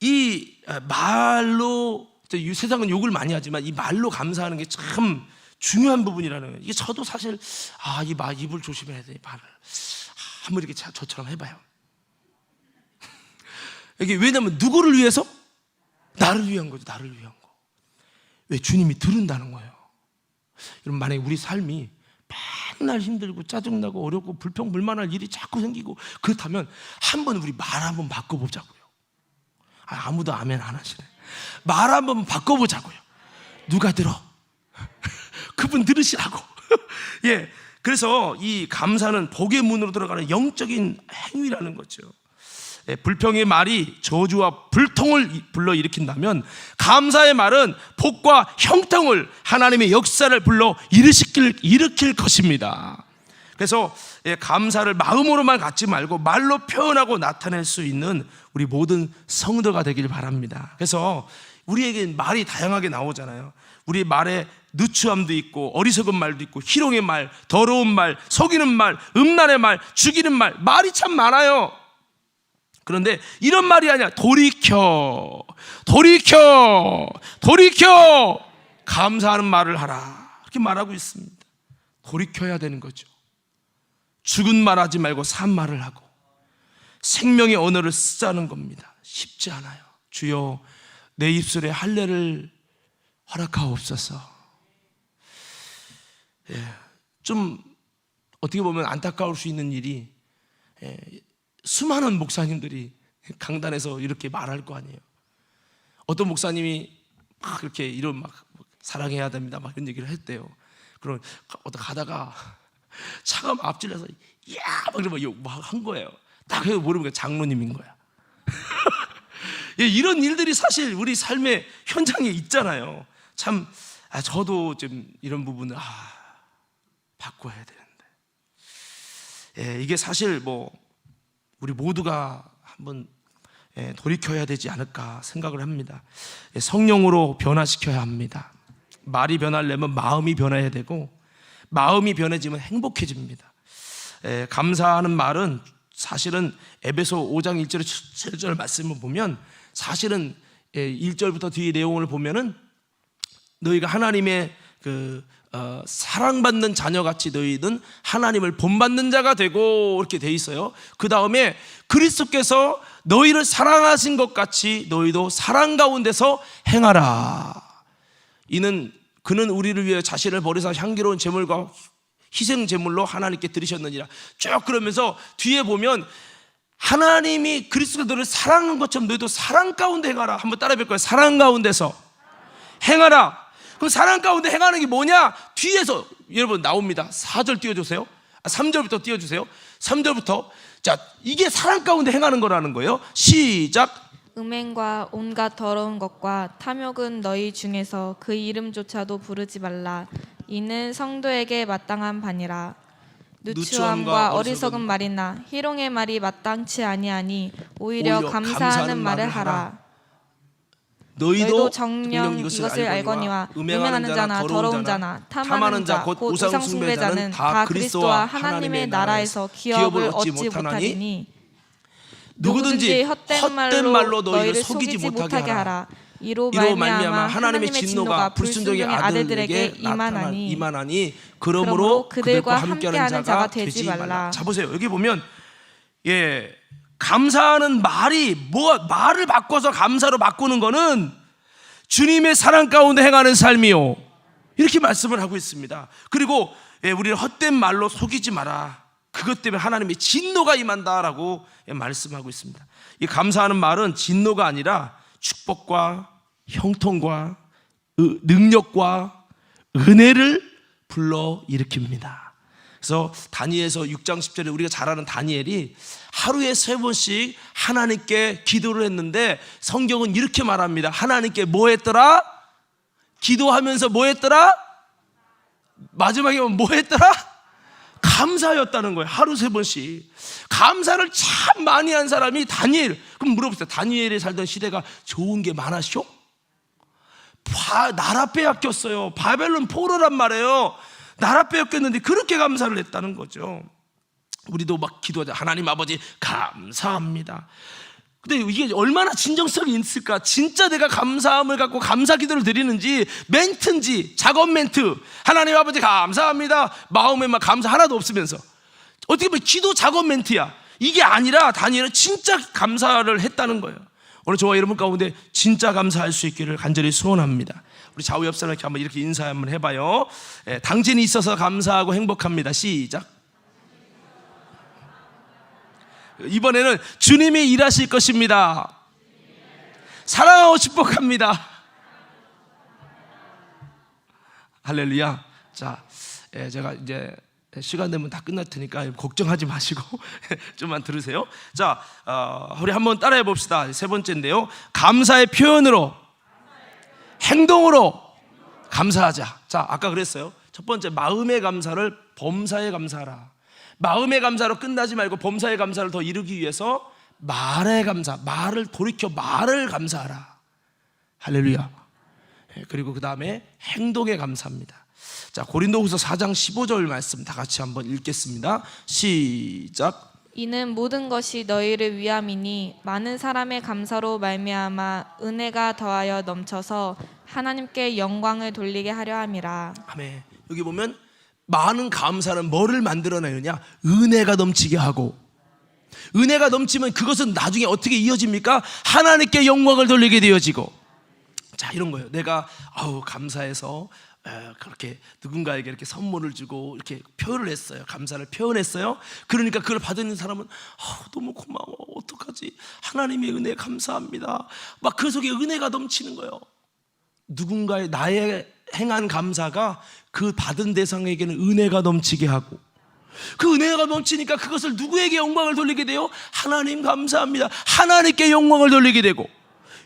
이 말로, 세상은 욕을 많이 하지만 이 말로 감사하는 게 참 중요한 부분이라는 거예요. 이게 저도 사실 입을 조심해야 돼. 말을 한번 이렇게 저처럼 해봐요. 이게 왜냐면 누구를 위해서? 나를 위한 거죠. 나를 위한 거. 왜? 주님이 들은다는 거예요. 여러분 만약에 우리 삶이 맨날 힘들고 짜증나고 어렵고 불평불만할 일이 자꾸 생기고 그렇다면 한번 우리 말 한번 바꿔보자고요. 아무도 아멘 안 하시네. 말 한번 바꿔보자고요. 누가 들어? 그분 들으시라고. 예, 그래서 이 감사는 복의 문으로 들어가는 영적인 행위라는 거죠. 불평의 말이 저주와 불통을 불러일으킨다면 감사의 말은 복과 형통을, 하나님의 역사를 불러 일으킬 것입니다. 그래서 감사를 마음으로만 갖지 말고 말로 표현하고 나타낼 수 있는 우리 모든 성도가 되길 바랍니다. 그래서 우리에게 말이 다양하게 나오잖아요. 우리 말에 누추함도 있고 어리석은 말도 있고 희롱의 말, 더러운 말, 속이는 말, 음란의 말, 죽이는 말, 말이 참 많아요. 그런데 이런 말이 아니야. 돌이켜 감사하는 말을 하라, 이렇게 말하고 있습니다. 돌이켜야 되는 거죠. 죽은 말 하지 말고 산 말을 하고 생명의 언어를 쓰자는 겁니다. 쉽지 않아요. 주여 내 입술에 할례를 허락하옵소서. 좀 어떻게 보면 안타까울 수 있는 일이, 수많은 목사님들이 강단에서 이렇게 말할 거 아니에요. 어떤 목사님이 막 이렇게 이런 막 사랑해야 됩니다 막 이런 얘기를 했대요. 그럼 가다가 차가 막 앞질러서 야 막 이러면 막 한 거예요. 딱 해도 모르면 장로님인 거야. 이런 일들이 사실 우리 삶의 현장에 있잖아요. 참 저도 좀 이런 부분을 바꿔야 되는데, 이게 사실 우리 모두가 한번 돌이켜야 되지 않을까 생각을 합니다. 성령으로 변화시켜야 합니다. 말이 변하려면 마음이 변해야 되고, 마음이 변해지면 행복해집니다. 감사하는 말은 사실은 에베소 5장 1절 7절 말씀을 보면 사실은 1절부터 뒤에 내용을 보면은 너희가 하나님의 사랑받는 자녀같이 너희는 하나님을 본받는 자가 되고 이렇게 돼 있어요. 그 다음에 그리스도께서 너희를 사랑하신 것 같이 너희도 사랑 가운데서 행하라. 그는 우리를 위해 자신을 버리사 향기로운 제물과 희생 제물로 하나님께 드리셨느니라. 쭉 그러면서 뒤에 보면 하나님이 그리스도가 너를 사랑한 것처럼 너희도 사랑 가운데 행하라. 한번 따라해 볼 거예요. 사랑 가운데서 행하라. 그럼 사랑 가운데 행하는 게 뭐냐? 뒤에서 여러분 나옵니다. 4절 띄워주세요. 3절부터 띄워주세요. 3절부터. 자, 이게 사랑 가운데 행하는 거라는 거예요. 시작. 음행과 온갖 더러운 것과 탐욕은 너희 중에서 그 이름조차도 부르지 말라. 이는 성도에게 마땅한 바니라. 누추함과 어리석은 말이나 희롱의 말이 마땅치 아니하니 오히려 감사하는 말을 하라. 너희도 정녕 이것을 알거니와 음행하는 자나 더러운 자나 탐하는 자 곧 우상 숭배자는 다 그리스도와 하나님의 나라에서 기업을 얻지 못하나니 누구든지 헛된 말로 너희를 속이지 못하게 하라. 이로 말미암아 하나님의 진노가 불순종의 아들들에게 임하나니 그러므로 그들과 함께하는 자가 되지 말라. 자 보세요. 여기 보면 감사하는 말을 바꿔서 감사로 바꾸는 거는 주님의 사랑 가운데 행하는 삶이요, 이렇게 말씀을 하고 있습니다. 그리고 우리를 헛된 말로 속이지 마라. 그것 때문에 하나님의 진노가 임한다라고 말씀하고 있습니다. 이 감사하는 말은 진노가 아니라 축복과 형통과 능력과 은혜를 불러일으킵니다. 그래서 다니엘서 6장 10절에 우리가 잘 아는 다니엘이 하루에 3번씩 하나님께 기도를 했는데 성경은 이렇게 말합니다. 하나님께 뭐 했더라? 기도하면서 뭐 했더라? 마지막에 뭐 했더라? 감사였다는 거예요. 하루 3번씩 감사를 참 많이 한 사람이 다니엘. 그럼 물어보세요. 다니엘이 살던 시대가 좋은 게 많았쇼? 나라 빼앗겼어요. 바벨론 포로란 말이에요. 나라 빼앗겼는데 그렇게 감사를 했다는 거죠. 우리도 막 기도하자. 하나님 아버지 감사합니다. 근데 이게 얼마나 진정성이 있을까? 진짜 내가 감사함을 갖고 감사 기도를 드리는지 멘트인지 작업 멘트, 하나님 아버지 감사합니다, 마음에 막 감사 하나도 없으면서 어떻게 보면 기도 작업 멘트야. 이게 아니라 다니엘은 진짜 감사를 했다는 거예요. 오늘 저와 여러분 가운데 진짜 감사할 수 있기를 간절히 소원합니다. 우리 좌우 옆 사람에게 한번 이렇게 인사 한번 해봐요. 당신이 있어서 감사하고 행복합니다. 시작. 이번에는 주님이 일하실 것입니다. 사랑하고 축복합니다. 할렐루야. 자, 제가 이제 시간 되면 다 끝날 테니까 걱정하지 마시고 좀만 들으세요. 자, 우리 한번 따라해 봅시다. 3번째인데요. 감사의 표현으로, 행동으로 감사하자. 자, 아까 그랬어요. 첫 번째, 마음의 감사를 범사에 감사하라. 마음의 감사로 끝나지 말고 범사의 감사를 더 이루기 위해서 말의 감사, 말을 돌이켜 말을 감사하라. 할렐루야. 그리고 그 다음에 행동의 감사입니다. 자, 고린도후서 4장 15절 말씀 다 같이 한번 읽겠습니다. 시작. 이는 모든 것이 너희를 위함이니 많은 사람의 감사로 말미암아 은혜가 더하여 넘쳐서 하나님께 영광을 돌리게 하려 함이라. 아멘. 여기 보면 많은 감사는 뭐를 만들어내느냐? 은혜가 넘치게 하고, 은혜가 넘치면 그것은 나중에 어떻게 이어집니까? 하나님께 영광을 돌리게 되어지고. 자, 이런 거예요. 내가 감사해서 그렇게 누군가에게 이렇게 선물을 주고 이렇게 표현을 했어요. 감사를 표현했어요. 그러니까 그걸 받은 사람은 너무 고마워, 어떡하지, 하나님의 은혜 감사합니다, 막 그 속에 은혜가 넘치는 거예요. 누군가의 나의 행한 감사가 그 받은 대상에게는 은혜가 넘치게 하고, 그 은혜가 넘치니까 그것을 누구에게 영광을 돌리게 돼요? 하나님 감사합니다, 하나님께 영광을 돌리게 되고,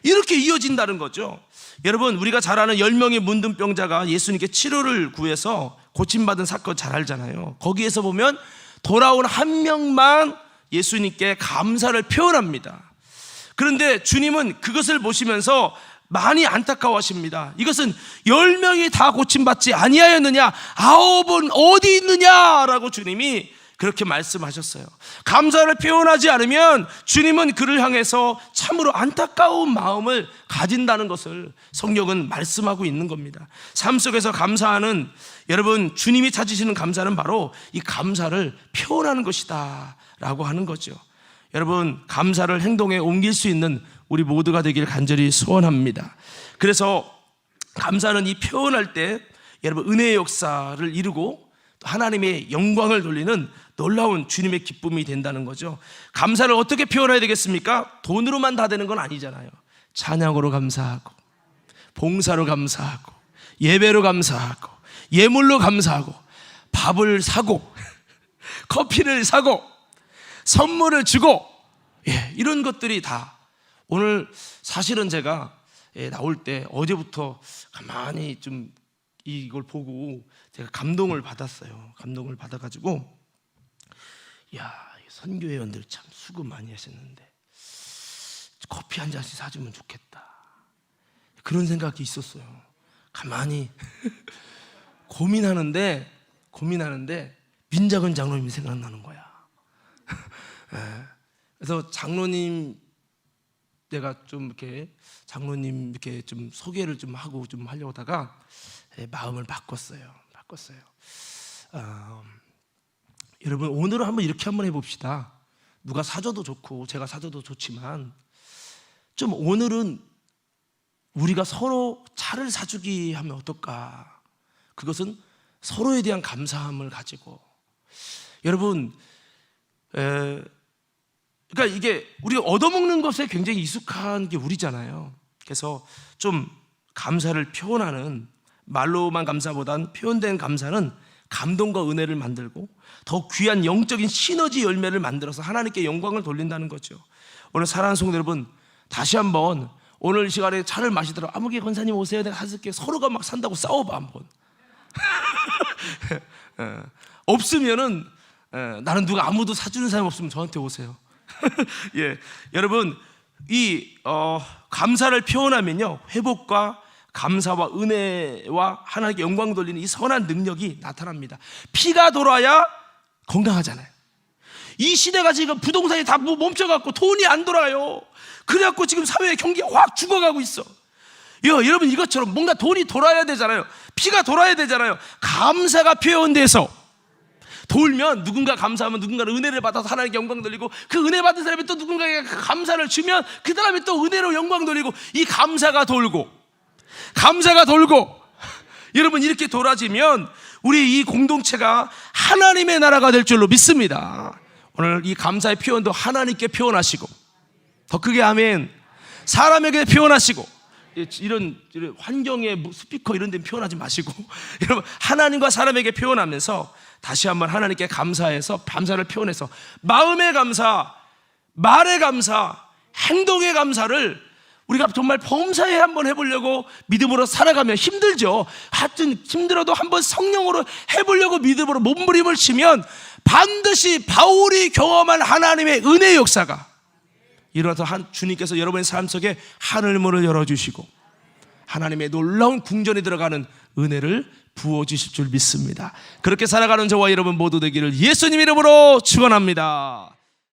이렇게 이어진다는 거죠. 여러분, 우리가 잘 아는 10명의 문둥병자가 예수님께 치료를 구해서 고침받은 사건 잘 알잖아요. 거기에서 보면 돌아온 한 명만 예수님께 감사를 표현합니다. 그런데 주님은 그것을 보시면서 많이 안타까워하십니다. 이것은 10명이 다 고침받지 아니하였느냐, 9은 어디 있느냐라고 주님이 그렇게 말씀하셨어요. 감사를 표현하지 않으면 주님은 그를 향해서 참으로 안타까운 마음을 가진다는 것을 성경은 말씀하고 있는 겁니다. 삶 속에서 감사하는, 여러분, 주님이 찾으시는 감사는 바로 이 감사를 표현하는 것이다 라고 하는 거죠. 여러분, 감사를 행동에 옮길 수 있는 우리 모두가 되기를 간절히 소원합니다. 그래서 감사는 이 표현할 때 여러분 은혜의 역사를 이루고 또 하나님의 영광을 돌리는 놀라운 주님의 기쁨이 된다는 거죠. 감사를 어떻게 표현해야 되겠습니까? 돈으로만 다 되는 건 아니잖아요. 찬양으로 감사하고, 봉사로 감사하고, 예배로 감사하고, 예물로 감사하고, 밥을 사고 커피를 사고 선물을 주고, 이런 것들이 다 오늘 사실은 제가 나올 때 어제부터 가만히 좀 이걸 보고 제가 감동을 받았어요. 감동을 받아가지고, 선교회원들 참 수고 많이 하셨는데 커피 한 잔씩 사주면 좋겠다, 그런 생각이 있었어요. 가만히 고민하는데 민작은 장로님이 생각나는 거야. 그래서 장로님, 내가 좀 이렇게 장로님 이렇게 좀 소개를 좀 하고 좀 하려고 하다가 마음을 바꿨어요. 여러분, 오늘은 한번 이렇게 한번 해봅시다. 누가 사줘도 좋고 제가 사줘도 좋지만 좀 오늘은 우리가 서로 차를 사주기 하면 어떨까? 그것은 서로에 대한 감사함을 가지고 여러분 그러니까 이게 우리가 얻어먹는 것에 굉장히 익숙한 게 우리잖아요. 그래서 좀 감사를 표현하는 말로만 감사보단 표현된 감사는 감동과 은혜를 만들고 더 귀한 영적인 시너지 열매를 만들어서 하나님께 영광을 돌린다는 거죠. 오늘 사랑하는 성도 여러분, 다시 한번 오늘 시간에 차를 마시더라도 아무개 권사님 오세요 내가 사줄게 서로가 막 산다고 싸워봐 한번. 없으면은 나는 누가 아무도 사주는 사람 없으면 저한테 오세요. 예, 여러분 이 감사를 표현하면요 회복과 감사와 은혜와 하나님께 영광 돌리는 이 선한 능력이 나타납니다. 피가 돌아야 건강하잖아요. 이 시대가 지금 부동산이 다 멈춰갖고 돈이 안 돌아요. 그래갖고 지금 사회의 경기가 확 죽어가고 있어. 여러분 이것처럼 뭔가 돈이 돌아야 되잖아요. 피가 돌아야 되잖아요. 감사가 표현돼서 돌면 누군가 감사하면 누군가는 은혜를 받아서 하나님께 영광 돌리고 그 은혜 받은 사람이 또 누군가에게 감사를 주면 그 사람이 또 은혜로 영광 돌리고 이 감사가 돌고 여러분 이렇게 돌아지면 우리 이 공동체가 하나님의 나라가 될 줄로 믿습니다. 오늘 이 감사의 표현도 하나님께 표현하시고 더 크게 아멘. 사람에게 표현하시고 이런 환경에 스피커 이런 데 표현하지 마시고 여러분 하나님과 사람에게 표현하면서 다시 한번 하나님께 감사해서 감사를 표현해서 마음의 감사, 말의 감사, 행동의 감사를 우리가 정말 범사에 한번 해보려고 믿음으로 살아가면 힘들죠. 하여튼 힘들어도 한번 성령으로 해보려고 믿음으로 몸부림을 치면 반드시 바울이 경험한 하나님의 은혜의 역사가 일어나서 주님께서 여러분의 삶 속에 하늘문을 열어주시고 하나님의 놀라운 궁전에 들어가는 은혜를 부어주실 줄 믿습니다. 그렇게 살아가는 저와 여러분 모두 되기를 예수님 이름으로 축원합니다.